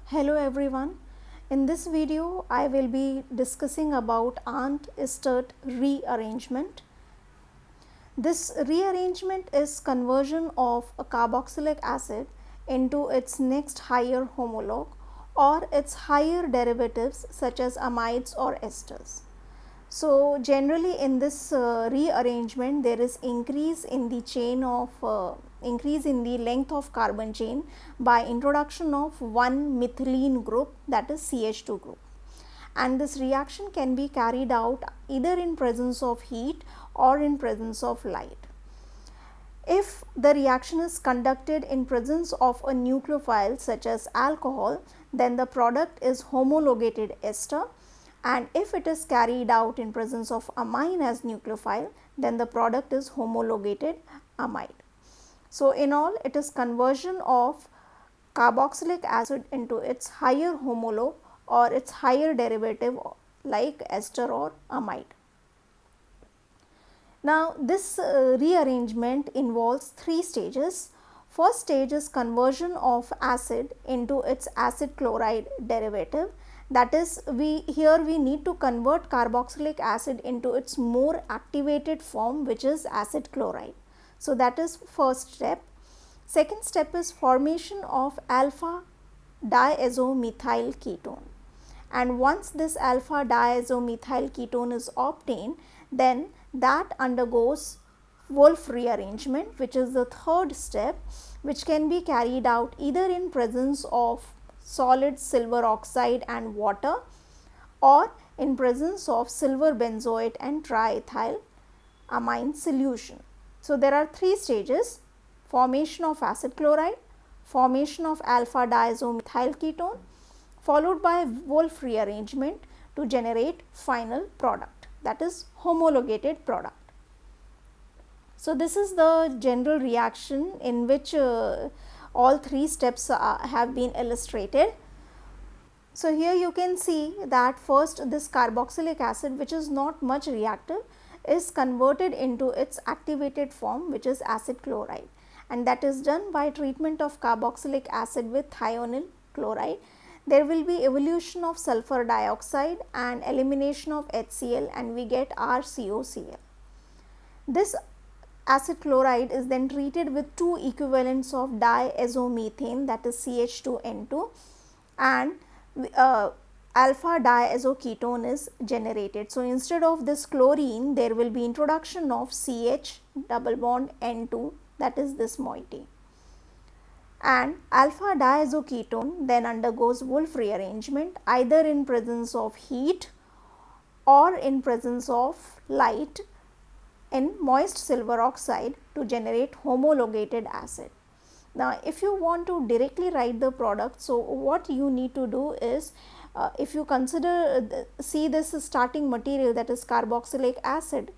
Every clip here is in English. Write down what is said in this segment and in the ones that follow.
Hello everyone. In this video I will be discussing about Arndt-Estert rearrangement. This rearrangement is conversion of a carboxylic acid into its next higher homologue or its higher derivatives such as amides or esters. So, generally in this rearrangement there is increase in the chain of increase in the length of carbon chain by introduction of one methylene group, that is CH2 group, and this reaction can be carried out either in presence of heat or in presence of light. If the reaction is conducted in presence of a nucleophile such as alcohol, then the product is homologated ester, and if it is carried out in presence of amine as nucleophile, then the product is homologated amide. So, in all, it is conversion of carboxylic acid into its higher homologue or its higher derivative like ester or amide. Now, this rearrangement involves three stages. First stage is conversion of acid into its acid chloride derivative. That is, we need to convert carboxylic acid into its more activated form, which is acid chloride. So, that is first step. Second step is formation of alpha diazomethyl ketone, and once this alpha diazomethyl ketone is obtained, then that undergoes Wolff rearrangement, which is the third step, which can be carried out either in presence of solid silver oxide and water or in presence of silver benzoate and triethyl amine solution. So, there are three stages: formation of acid chloride, formation of alpha diazomethyl ketone, followed by Wolff rearrangement to generate final product, that is homologated product. So, this is the general reaction in which all three steps have been illustrated. So, here you can see that first this carboxylic acid, which is not much reactive, is converted into its activated form, which is acid chloride, and that is done by treatment of carboxylic acid with thionyl chloride. There will be evolution of sulfur dioxide and elimination of HCl, and we get RCOCl. This acid chloride is then treated with two equivalents of diazomethane, that is CH2N2, and alpha diazoketone is generated. So, instead of this chlorine, there will be introduction of CH double bond N2, that is this moiety, and alpha diazoketone then undergoes Wolff rearrangement either in presence of heat or in presence of light in moist silver oxide to generate homologated acid. Now, if you want to directly write the product, so what you need to do is, if you see this starting material, that is carboxylic acid.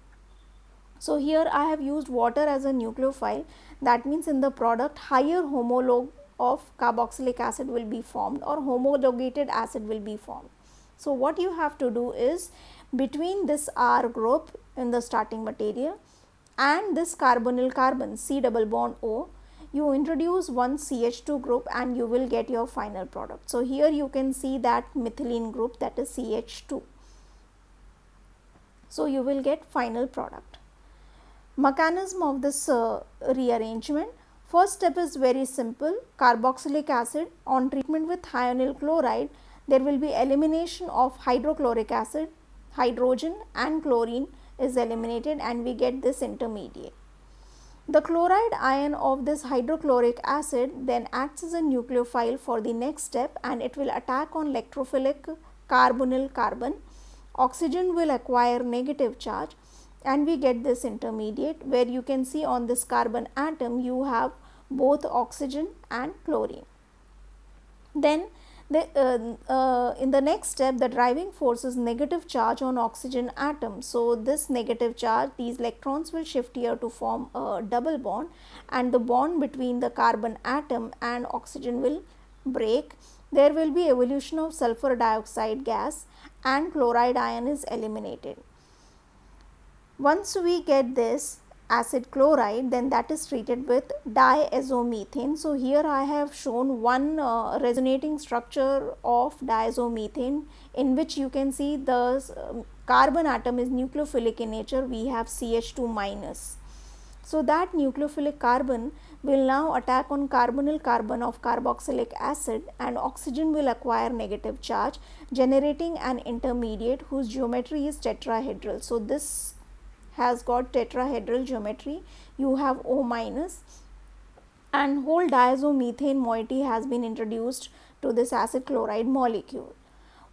So, here I have used water as a nucleophile. That means in the product higher homologue of carboxylic acid will be formed or homologated acid will be formed. So, what you have to do is, between this R group in the starting material and this carbonyl carbon C double bond O, you introduce one CH2 group and you will get your final product. So, here you can see that methylene group, that is CH2. So, you will get final product. Mechanism of this rearrangement: first step is very simple. Carboxylic acid, on treatment with thionyl chloride, there will be elimination of hydrochloric acid, hydrogen and chlorine is eliminated, and we get this intermediate. The chloride ion of this hydrochloric acid then acts as a nucleophile for the next step, and it will attack on electrophilic carbonyl carbon. Oxygen will acquire negative charge, and we get this intermediate, where you can see on this carbon atom you have both oxygen and chlorine. Then in the next step, the driving force is negative charge on oxygen atom. So, this negative charge, these electrons will shift here to form a double bond, and the bond between the carbon atom and oxygen will break. There will be evolution of sulfur dioxide gas, and chloride ion is eliminated. Once we get this, acid chloride, then that is treated with diazomethane. So here I have shown one resonating structure of diazomethane, in which you can see the carbon atom is nucleophilic in nature. We have CH2 minus. So that nucleophilic carbon will now attack on carbonyl carbon of carboxylic acid, and oxygen will acquire negative charge, generating an intermediate whose geometry is tetrahedral. So this has got tetrahedral geometry. You have O minus, and whole diazomethane moiety has been introduced to this acid chloride molecule.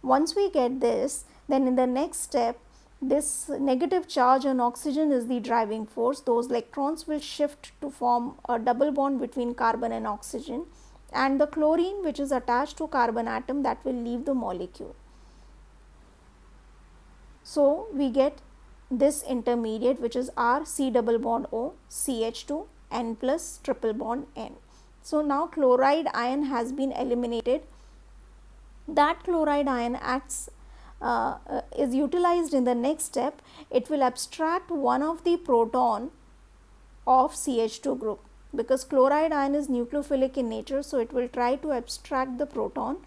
Once we get this, then in the next step, this negative charge on oxygen is the driving force. Those electrons will shift to form a double bond between carbon and oxygen, and the chlorine which is attached to carbon atom, that will leave the molecule. So we get this intermediate, which is R C double bond O CH2 N plus triple bond N. So now chloride ion has been eliminated. That chloride ion acts is utilized in the next step. It will abstract one of the proton of CH2 group, because chloride ion is nucleophilic in nature, so it will try to abstract the proton.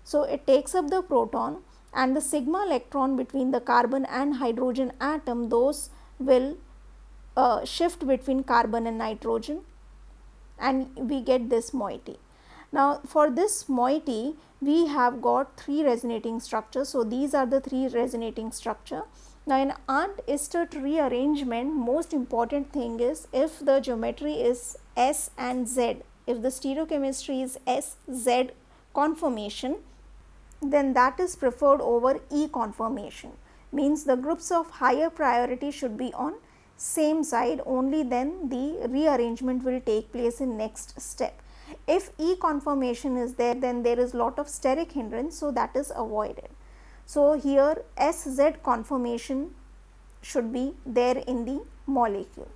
So it takes up the proton, and the sigma electron between the carbon and hydrogen atom, those will shift between carbon and nitrogen, and we get this moiety. Now for this moiety, we have got three resonating structures. So these are the three resonating structure. Now in Arndt-Istert rearrangement, most important thing is if the geometry is S and Z, if the stereochemistry is S Z conformation, then that is preferred over E conformation. Means the groups of higher priority should be on same side, only then the rearrangement will take place in next step. If E conformation is there, then there is lot of steric hindrance, so that is avoided. So here SZ conformation should be there in the molecule.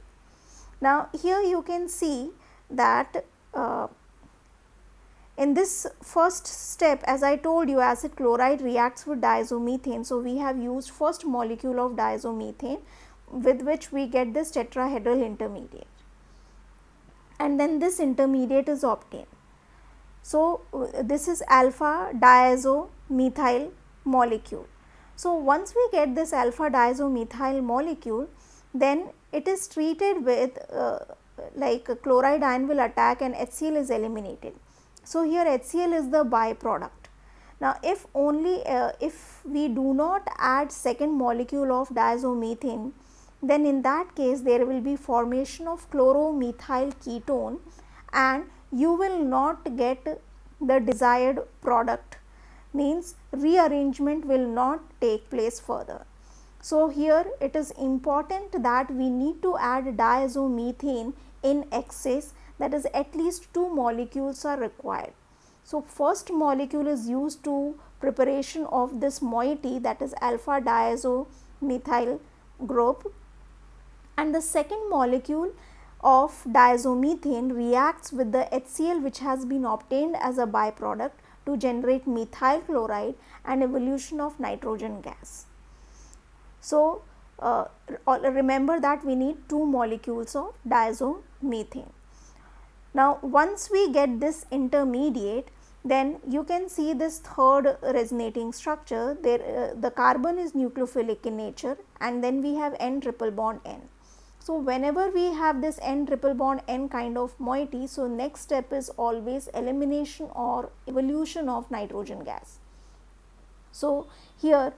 Now here you can see that in this first step, as I told you, acid chloride reacts with diazomethane. So we have used first molecule of diazomethane, with which we get this tetrahedral intermediate, and then this intermediate is obtained. So this is alpha diazomethyl molecule. So once we get this alpha diazomethyl molecule, then it is treated with like a chloride ion will attack and HCl is eliminated. So here HCl is the byproduct. Now if only if we do not add second molecule of diazomethane, then in that case there will be formation of chloromethyl ketone, and you will not get the desired product, means rearrangement will not take place further. So here it is important that we need to add diazomethane in excess, that is at least 2 molecules are required. So first molecule is used to preparation of this moiety, that is alpha diazomethyl group, and the second molecule of diazomethane reacts with the HCl which has been obtained as a byproduct to generate methyl chloride and evolution of nitrogen gas. So remember that we need 2 molecules of diazomethane. Now once we get this intermediate, then you can see this third resonating structure. There the carbon is nucleophilic in nature, and then we have N triple bond N. So whenever we have this N triple bond N kind of moiety, so next step is always elimination or evolution of nitrogen gas. So here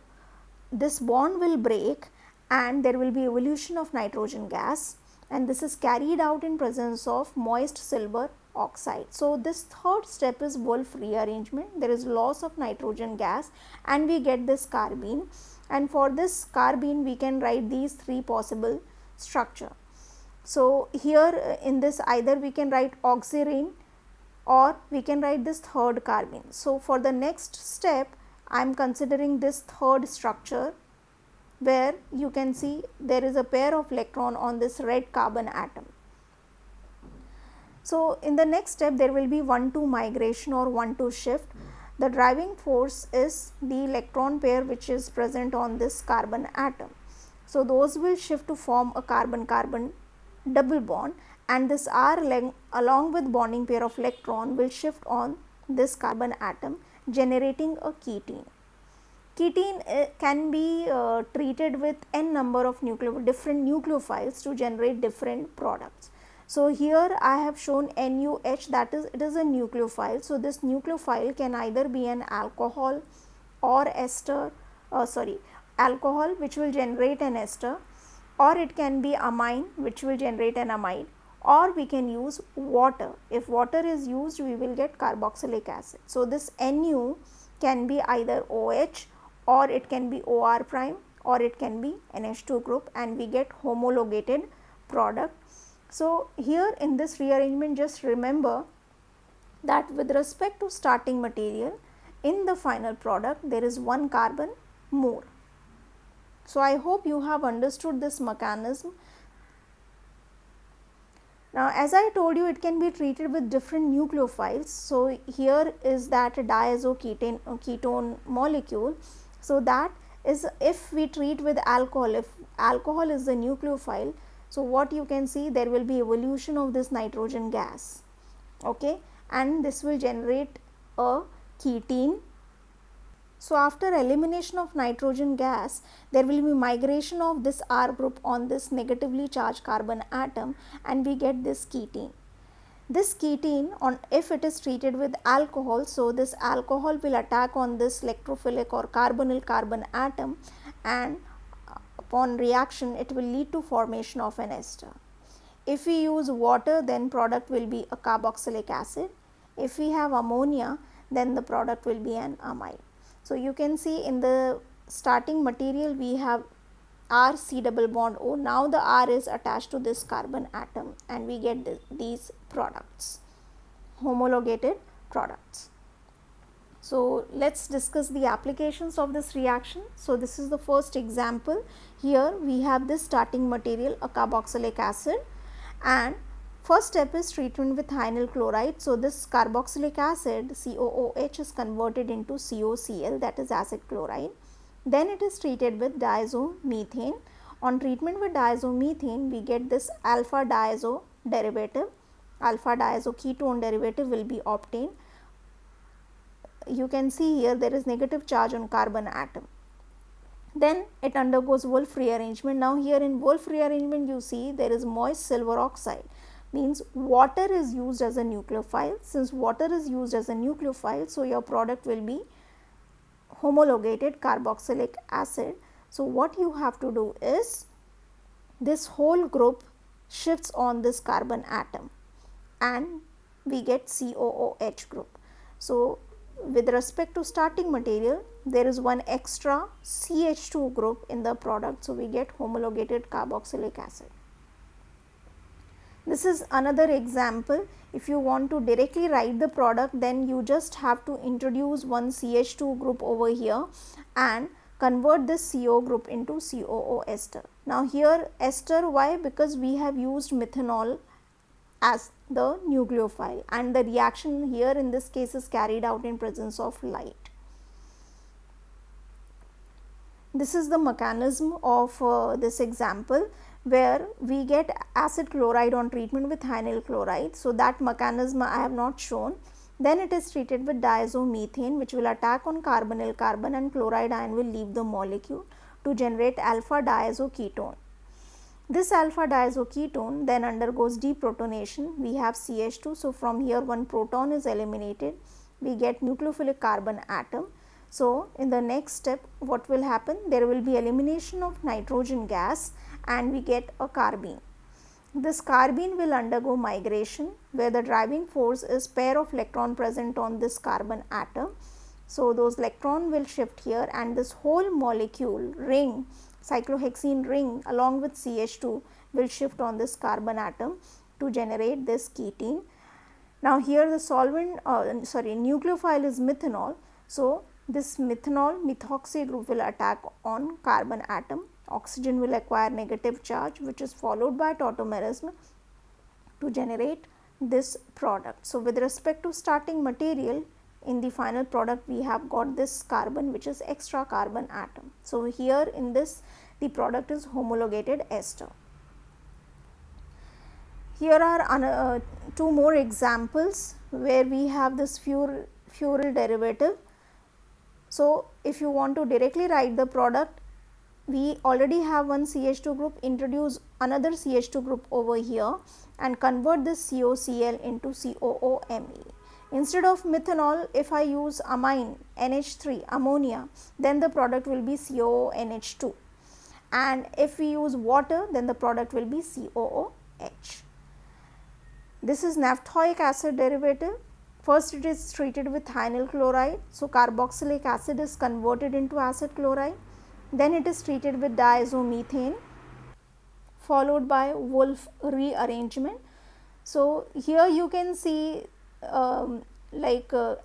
this bond will break and there will be evolution of nitrogen gas, and this is carried out in presence of moist silver oxide. So this third step is Wolff rearrangement. There is loss of nitrogen gas and we get this carbene, and for this carbene we can write these 3 possible structure. So here in this, either we can write oxirane or we can write this third carbene. So for the next step I am considering this third structure, where you can see there is a pair of electron on this red carbon atom. So in the next step there will be 1-2 migration or 1-2 shift. The driving force is the electron pair which is present on this carbon atom. So those will shift to form a carbon-carbon double bond, and this R along with bonding pair of electron will shift on this carbon atom, generating a ketene. Ketene can be treated with n number of different nucleophiles to generate different products. So, here I have shown NuH, that is, it is a nucleophile. So, this nucleophile can either be an alcohol or ester, alcohol which will generate an ester, or it can be amine which will generate an amide, or we can use water. If water is used, we will get carboxylic acid. So, this Nu can be either OH, or it can be OR prime, or it can be NH2 group, and we get homologated product. So, here in this rearrangement, just remember that with respect to starting material, in the final product there is one carbon more. So, I hope you have understood this mechanism. Now, as I told you, it can be treated with different nucleophiles. So, here is that ketone molecule. So, that is, if we treat with alcohol, if alcohol is the nucleophile, so what you can see, there will be evolution of this nitrogen gas, okay, and this will generate a ketene. So, after elimination of nitrogen gas, there will be migration of this R group on this negatively charged carbon atom, and we get this ketene. This ketene, if it is treated with alcohol, so this alcohol will attack on this electrophilic or carbonyl carbon atom, and upon reaction it will lead to formation of an ester. If we use water, then product will be a carboxylic acid. If we have ammonia, then the product will be an amide. So, you can see in the starting material we have R C double bond O. Now, the R is attached to this carbon atom, and we get these products, homologated products. So, let us discuss the applications of this reaction. So, this is the first example. Here we have this starting material, a carboxylic acid, and first step is treatment with hyalyl chloride. So, this carboxylic acid COOH is converted into COCl, that is acid chloride. Then it is treated with diazomethane. On treatment with diazomethane, we get this alpha diazo derivative, alpha diazoketone derivative will be obtained. You can see here there is negative charge on carbon atom. Then it undergoes Wolff rearrangement. Now, here in Wolff rearrangement, you see there is moist silver oxide, means water is used as a nucleophile. Since water is used as a nucleophile, so your product will be homologated carboxylic acid. So, what you have to do is, this whole group shifts on this carbon atom, and we get COOH group. So, with respect to starting material, there is one extra CH2 group in the product. So, we get homologated carboxylic acid. This is another example. If you want to directly write the product, then you just have to introduce one CH2 group over here and convert this CO group into COO ester. Now, here ester, why? Because we have used methanol as the nucleophile, and the reaction here in this case is carried out in presence of light. This is the mechanism of this example, where we get acid chloride on treatment with hyalyl chloride. So, that mechanism I have not shown. Then it is treated with diazomethane, which will attack on carbonyl carbon, and chloride ion will leave the molecule to generate alpha diazoketone. This alpha diazoketone then undergoes deprotonation. We have CH2. So, from here one proton is eliminated. We get nucleophilic carbon atom. So, in the next step, what will happen? There will be elimination of nitrogen gas, and we get a carbene. This carbene will undergo migration, where the driving force is pair of electron present on this carbon atom. So, those electron will shift here, and this whole molecule ring, cyclohexene ring along with CH2 will shift on this carbon atom to generate this ketene. Now, here the solvent nucleophile is methanol. So, this methanol methoxy group will attack on carbon atom. Oxygen will acquire negative charge, which is followed by tautomerism to generate this product. So, with respect to starting material, in the final product we have got this carbon, which is extra carbon atom. So, here in this the product is homologated ester. Here are two more examples where we have this furyl derivative. So, if you want to directly write the product, we already have one CH2 group, introduce another CH2 group over here and convert this COCl into COOMe. Instead of methanol, if I use amine NH3 ammonia, then the product will be COONH2, and if we use water, then the product will be COOH. This is naphthoic acid derivative. First it is treated with thionyl chloride. So, carboxylic acid is converted into acid chloride. Then it is treated with diazomethane, followed by Wolff rearrangement. So, here you can see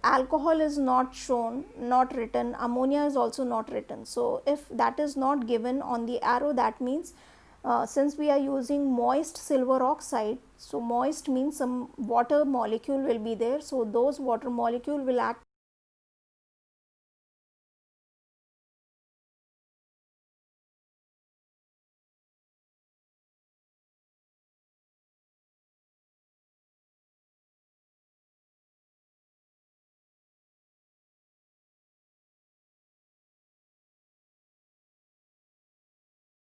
alcohol is not shown, not written, ammonia is also not written. So, if that is not given on the arrow, that means since we are using moist silver oxide, so moist means some water molecule will be there. So, those water molecule will act